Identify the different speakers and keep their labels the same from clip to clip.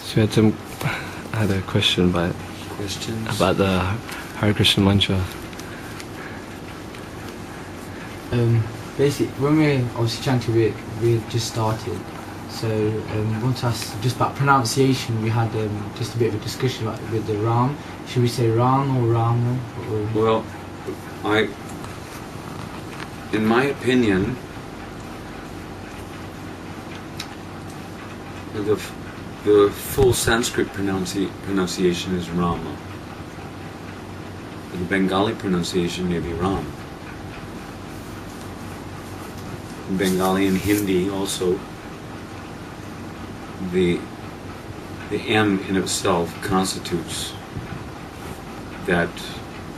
Speaker 1: So I had a question about the Hare Krishna mantra.
Speaker 2: Basically, when we obviously chanting, we just started. So want to ask just about pronunciation. We had just a bit of a discussion about with the Ram. Should we say Ram or Rama?
Speaker 3: Well, in my opinion, the full Sanskrit pronunciation is Rama. The Bengali pronunciation may be Ram. In Bengali and Hindi also, the M in itself constitutes that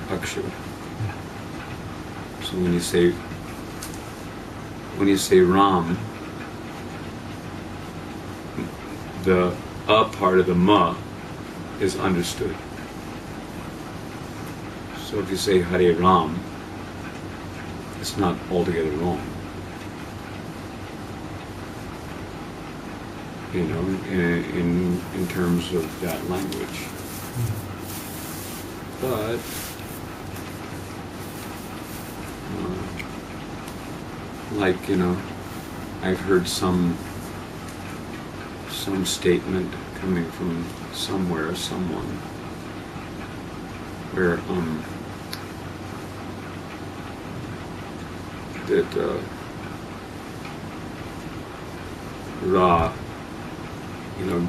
Speaker 3: akshara. So when you say Ram, the part of the ma is understood. So if you say Hare Ram, it's not altogether wrong. You know, in terms of that language. But like, you know, I've heard some statement coming from somewhere, someone, where that Ra, you know,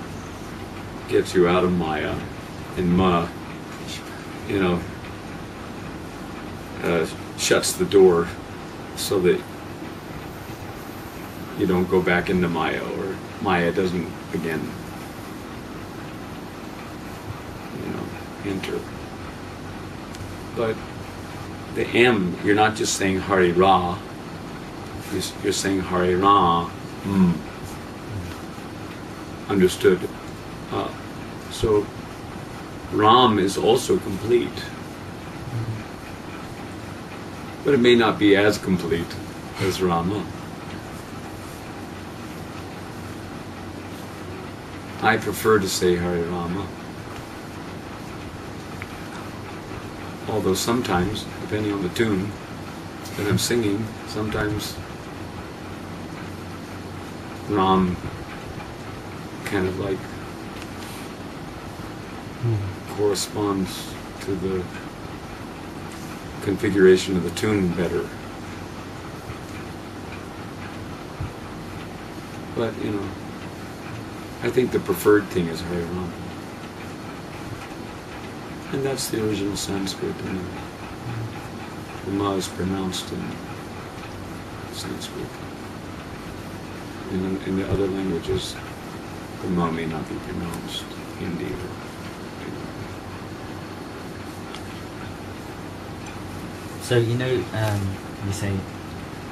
Speaker 3: gets you out of Maya, and Ma, you know, shuts the door so that you don't go back into Maya, or Maya doesn't again, you know, enter. But the M, you're not just saying Hare Ra, you're saying Hare Ra. Understood. So Ram is also complete, but it may not be as complete as Rama. I prefer to say Hare Rama, although sometimes, depending on the tune that I'm singing, sometimes Ram kind of like corresponds to the configuration of the tune better. But, you know, I think the preferred thing is Hare Rama. And that's the original Sanskrit, and the Ma is pronounced in Sanskrit. In the other languages, the Ma may not be pronounced Hindi or
Speaker 4: So, you know, you say,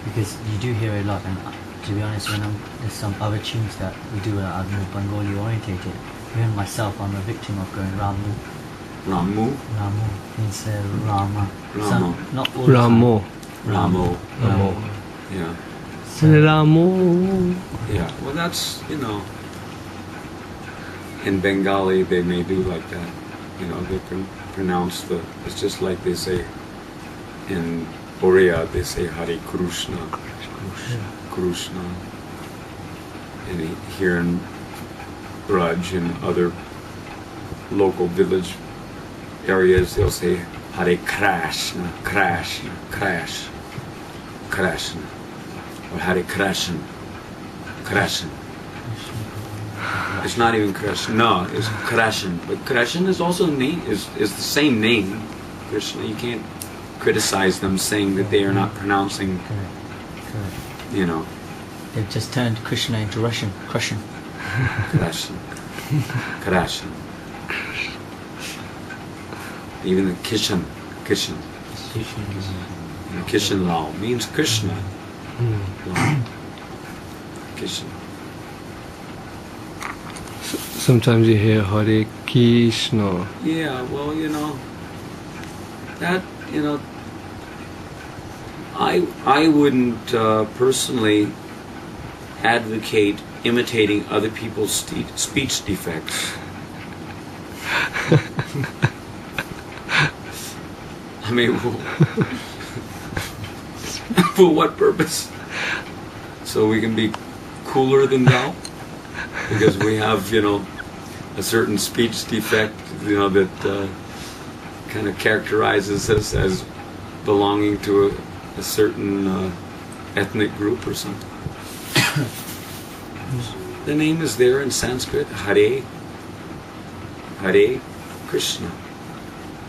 Speaker 4: because you do hear a lot, and to be honest, when there's some other tunes that we do that are more Bengali orientated, even myself, I'm a victim of going Ramu.
Speaker 3: Ramu?
Speaker 4: Ramu means Rama.
Speaker 3: Rama.
Speaker 4: Some, not all
Speaker 1: Ramo.
Speaker 3: Ramo.
Speaker 1: Ramo.
Speaker 3: Yeah.
Speaker 1: So, Ramo.
Speaker 3: Yeah, well that's, you know, in Bengali they may do like that. You know, they can pronounce it's just like they say in Oriya, they say Hare Krishna. Krishna. And here in Braj and other local village areas, they'll say Hare Krishna, Krishna, Krishna, Krishna, or Hare Krishna, Krishna. It's not even Krishna, it's Krishna. But Krishna is also is the same name. Krishna, you can't criticize them saying that they are not pronouncing.
Speaker 4: Correct.
Speaker 3: You know.
Speaker 4: They've just turned Krishna into Russian. Krishna.
Speaker 3: Krishna. Krishna. Even the Kishan. Kishan Lal means Krishna. Kishan.
Speaker 1: Sometimes you hear Hare Krishna.
Speaker 3: Yeah, well, you know, that, you know, I wouldn't personally advocate imitating other people's speech defects. I mean, for what purpose? So we can be cooler than thou? Because we have, a certain speech defect, that kind of characterizes us as belonging to a certain ethnic group or something. The name is there in Sanskrit, Hare. Hare Krishna.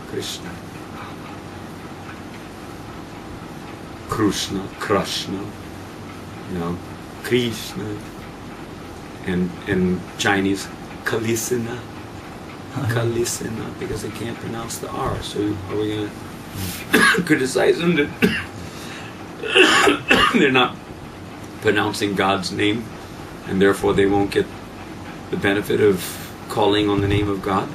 Speaker 3: Krishna. Krishna, Krishna, Krishna, and in Chinese, Kalisina, Kalisina, because they can't pronounce the R. So are we going to criticize them that they're not pronouncing God's name, and therefore they won't get the benefit of calling on the name of God?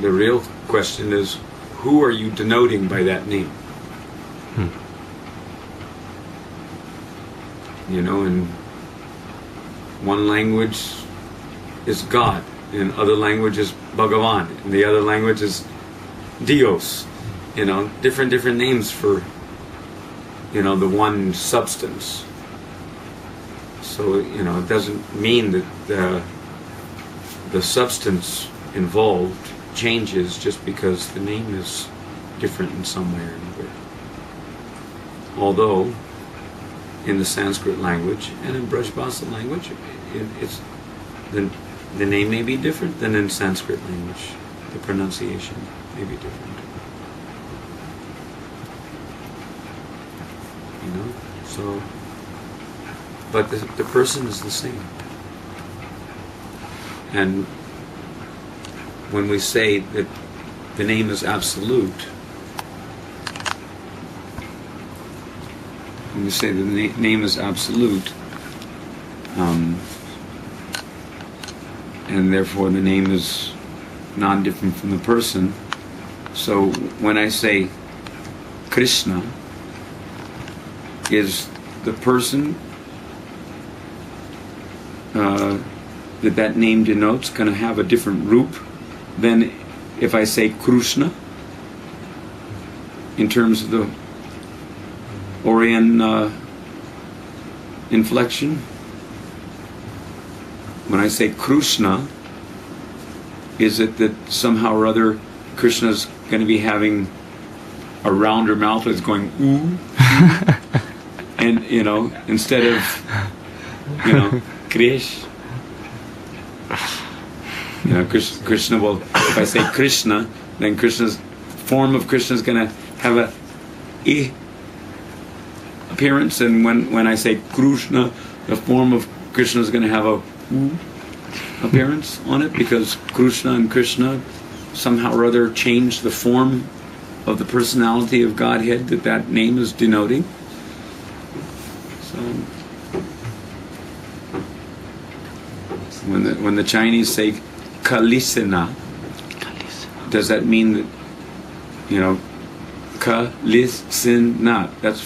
Speaker 3: The real question is, who are you denoting by that name? In one language is God, in other language is Bhagavan, in the other language is Dios. Different names for, the one substance. So, it doesn't mean that the substance involved changes just because the name is different in some way or another. Although, in the Sanskrit language and in Brajbasa language, it's the name may be different than in Sanskrit language. The pronunciation may be different. So, but the person is the same. And when we say that the name is absolute, when we say that the name is absolute, and therefore the name is non-different from the person, so when I say Krishna, is the person that name denotes going to have a different root than if I say Krishna in terms of the Orient inflection? When I say Krishna, is it that somehow or other Krishna's going to be having a rounder mouth that's going ooh? And, instead of, Krish, Krishna will, if I say Krishna, then Krishna's form of Krishna is going to have a I appearance, and when I say Krishna, the form of Krishna is going to have a U appearance on it, because Krishna and Krishna somehow or other change the form of the personality of Godhead that name is denoting. So when the Chinese say Kalisina, does that mean that, Kalisina, that's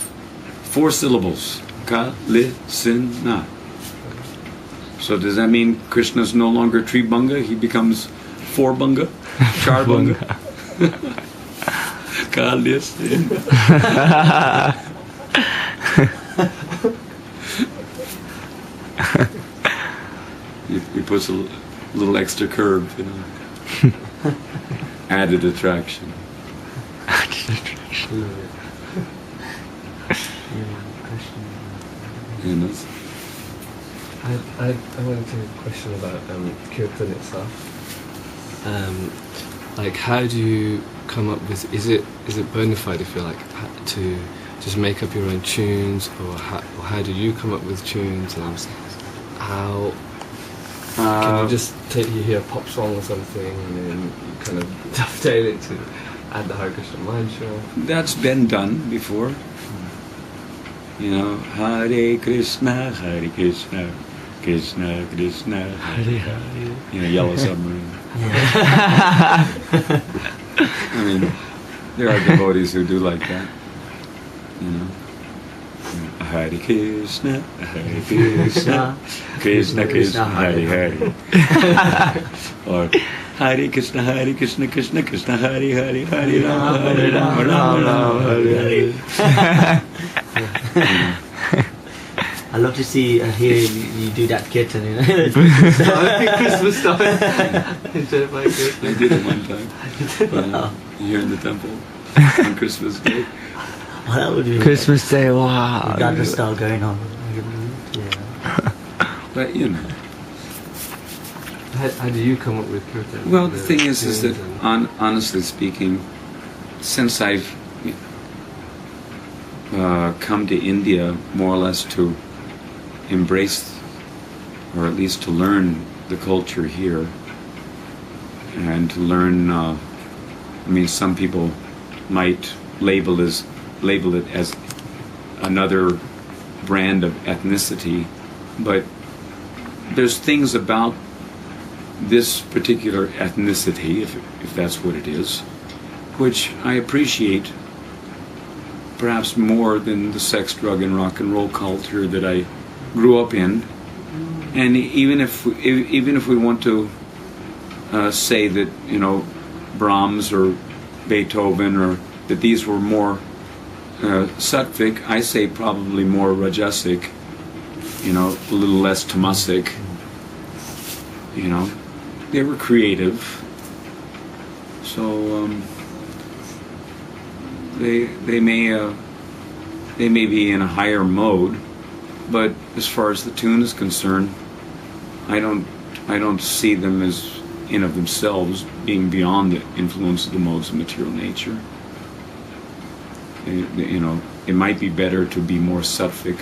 Speaker 3: 4 syllables. Kalisina. So does that mean Krishna's no longer Tribhanga? He becomes 4-bunga? Charbanga? Kalisina. He puts a little extra curve, Added attraction.
Speaker 1: I wanted to question about Kirtan itself. How do you come up with? Is it bona fide, if you like, to just make up your own tunes, or how do you come up with tunes, and how? Can you just you hear a pop song or something, and then you kind of dovetail it to add the Hare Krishna mantra?
Speaker 3: That's been done before. Hare Krishna, Krishna Krishna, Hare Hare. Yellow Submarine. I mean, there are devotees who do like that. Hare Krishna, Krishna Krishna, Hare Hare. Or Hare Krishna, Krishna Krishna, Hare Hare, Hare Rama, Rama Rama, Hare Hare.
Speaker 4: I love to see hear you do that kirtan. You know?
Speaker 1: Christmas stuff. Enjoyed by Christmas.
Speaker 3: I did it one time here in the temple on Christmas Day.
Speaker 4: Oh, that would be
Speaker 2: Christmas Day, wow.
Speaker 4: Gandha style going on. Yeah.
Speaker 3: But you know.
Speaker 1: How do you come up with kirtan?
Speaker 3: Well, the thing is that honestly speaking, since I've come to India more or less to embrace, or at least to learn the culture here, and to learn, I mean, some people might label it as another brand of ethnicity, but there's things about this particular ethnicity, if that's what it is, which I appreciate perhaps more than the sex, drug, and rock and roll culture that I grew up in. And even if we want to say that, you know, Brahms or Beethoven, or that these were more sattvic, I say probably more rajasic, you know, a little less tamasic. You know, they were creative, so they may be in a higher mode, but as far as the tune is concerned, I don't see them as in of themselves being beyond the influence of the modes of material nature. You know, it might be better to be more sattvic,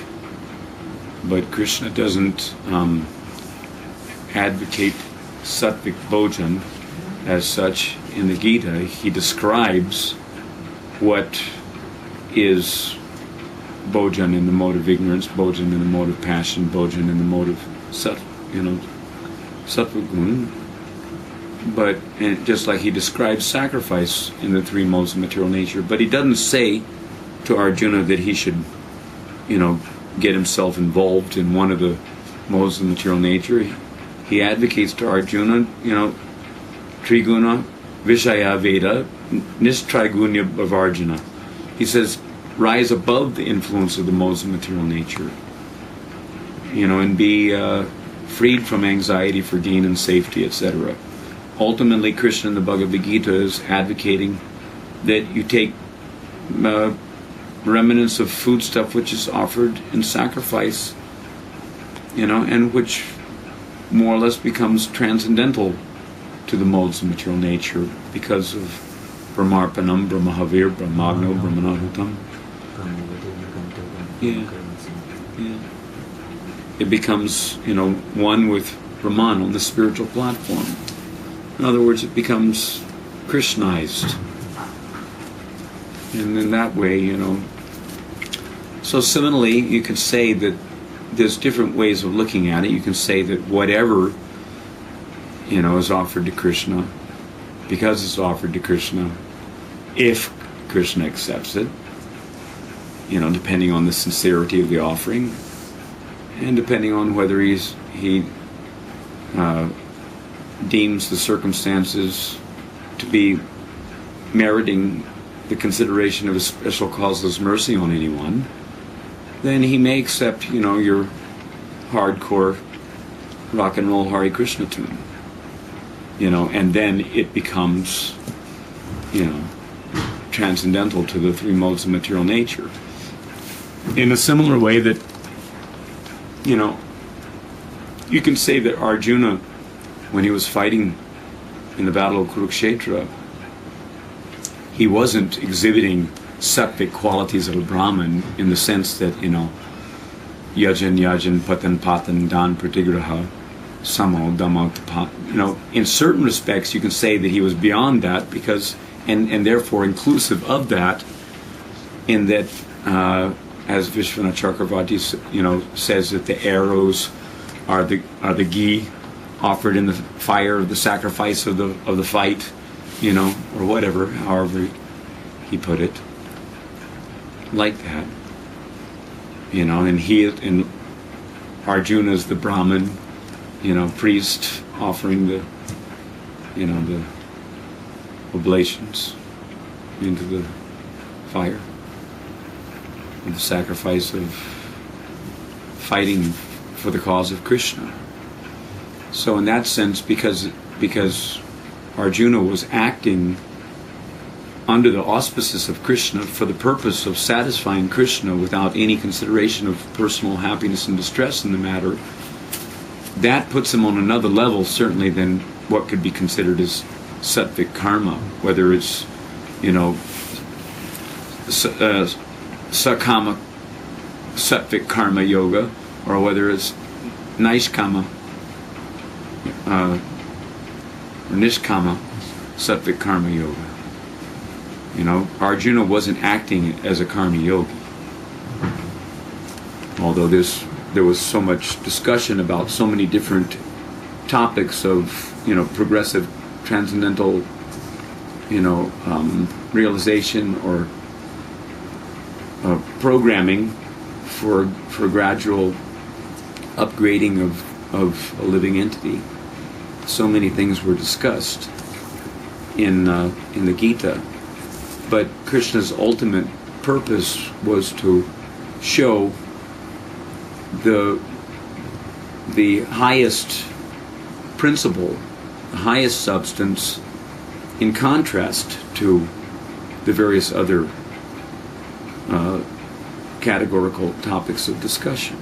Speaker 3: but Krishna doesn't advocate sattvic bhojan as such. In the Gita, he describes what is bhojan in the mode of ignorance, bhojan in the mode of passion, bhojan in the mode of sattva gun. But and just like he describes sacrifice in the three modes of material nature, but he doesn't say to Arjuna that he should, you know, get himself involved in one of the modes of material nature. He advocates to Arjuna, you know, Triguna, Vishaya Veda, Nistrigunya Bhavarjuna. He says, rise above the influence of the modes of material nature, you know, and be freed from anxiety for gain and safety, etc. Ultimately, Krishna in the Bhagavad Gita is advocating that you take remnants of foodstuff which is offered in sacrifice, you know, and which more or less becomes transcendental to the modes of material nature because of Brahmarpanam, Brahmahavir, Brahmagno, Brahmanahutam. Yeah. It becomes, you know, one with Brahman on the spiritual platform. In other words, it becomes Krishnized. And in that way, you know. So similarly, you can say that there's different ways of looking at it. You can say that whatever, you know, is offered to Krishna, because it's offered to Krishna, if Krishna accepts it, you know, depending on the sincerity of the offering, and depending on whether he deems the circumstances to be meriting the consideration of a special causeless mercy on anyone, then he may accept, you know, your hardcore rock and roll Hare Krishna tune, you know, and then it becomes, you know, transcendental to the three modes of material nature. In a similar way that, you know, you can say that Arjuna, when he was fighting in the Battle of Kurukshetra, he wasn't exhibiting sattvic qualities of a Brahmin in the sense that, you know, yajan, patan, dan, pratigraha, samo, dhamma, tapat. You know, in certain respects you can say that he was beyond that because, and therefore inclusive of that, in that, as Vishwanath Chakravarti, you know, says that the arrows are the ghee offered in the fire of the sacrifice of the fight, you know, or whatever, however he put it, like that. and Arjuna's the Brahmin, priest offering the oblations into the fire, and the sacrifice of fighting for the cause of Krishna. So in that sense, because Arjuna was acting under the auspices of Krishna for the purpose of satisfying Krishna without any consideration of personal happiness and distress in the matter, that puts him on another level certainly than what could be considered as sattvic karma, whether it's sakama sattvic karma yoga, or whether it's naiskama or nishkama sattvic karma yoga. Arjuna wasn't acting as a karma yogi. Although there was so much discussion about so many different topics of, progressive, transcendental, realization or programming for gradual upgrading of a living entity. So many things were discussed in the Gita. But Krishna's ultimate purpose was to show the highest principle, the highest substance, in contrast to the various other categorical topics of discussion.